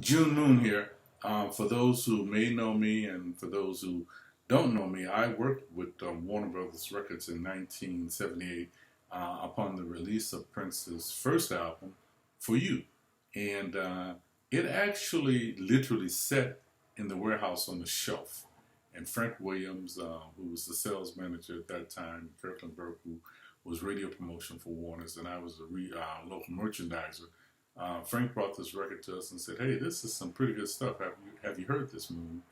June Moon here. For those who may know me and for those who don't know me, I worked with Warner Brothers Records in 1978 upon the release of Prince's first album, For You. And it actually literally sat in the warehouse on the shelf. And Frank Williams, who was the sales manager at that time, Kirkland Burke, who was radio promotion for Warner's, and I was a local merchandiser. Frank brought this record to us and said, "Hey, this is some pretty good stuff. Have you heard this, Moon?"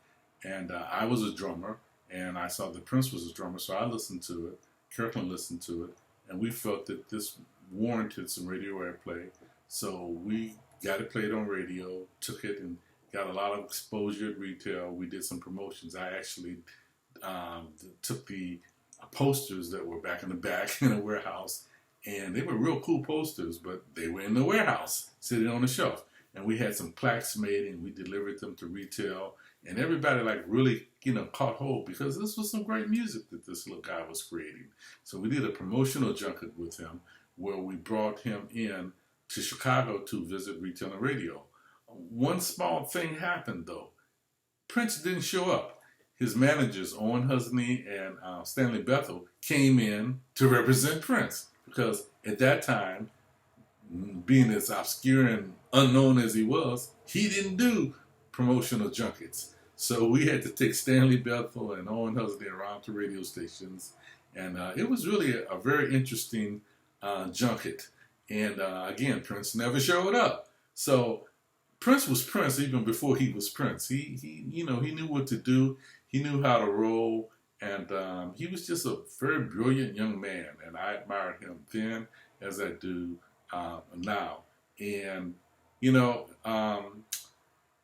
And I was a drummer, and I saw that Prince was a drummer, so I listened to it. Kirkland listened to it, and we felt that this warranted some radio airplay. So we got it played on radio, took it and got a lot of exposure at retail. We did some promotions. I actually took the posters that were back in the back in the warehouse, and they were real cool posters, but they were in the warehouse sitting on the shelf. And we had some plaques made, and we delivered them to retail, and everybody like really caught hold because this was some great music that this little guy was creating. So we did a promotional junket with him where we brought him in to Chicago to visit retail and radio. One small thing happened though. Prince didn't show up. His managers, Owen Husney and Stanley Bethel, came in to represent Prince because at that time, being as obscure and unknown as he was, he didn't do promotional junkets. So we had to take Stanley Bethel and Owen Husney around to radio stations, and it was really a very interesting junket. And again, Prince never showed up. So Prince was Prince even before he was Prince. He knew what to do. He knew how to roll, and he was just a very brilliant young man. And I admired him then as I do now. And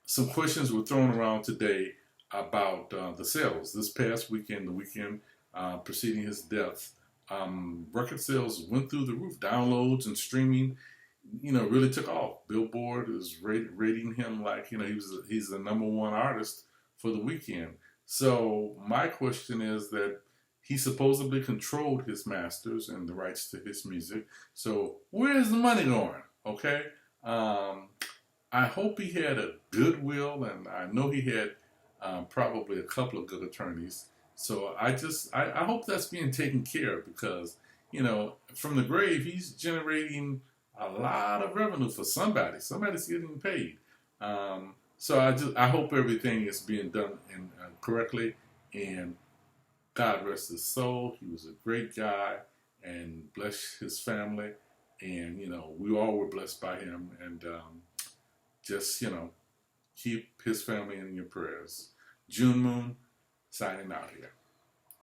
some questions were thrown around today about the sales this past weekend, the weekend preceding his death. Record sales went through the roof. Downloads and streaming really took off. Billboard is rating him like, he's the number one artist for the weekend. So my question is that he supposedly controlled his masters and the rights to his music. So where is the money going? Okay. I hope he had a good will, and I know he had probably a couple of good attorneys. So I hope that's being taken care of because, from the grave, he's generating a lot of revenue for somebody. Somebody's getting paid. So I hope everything is being done correctly. And God rest his soul. He was a great guy, and bless his family. And we all were blessed by him. And just keep his family in your prayers. June Moon signing out here.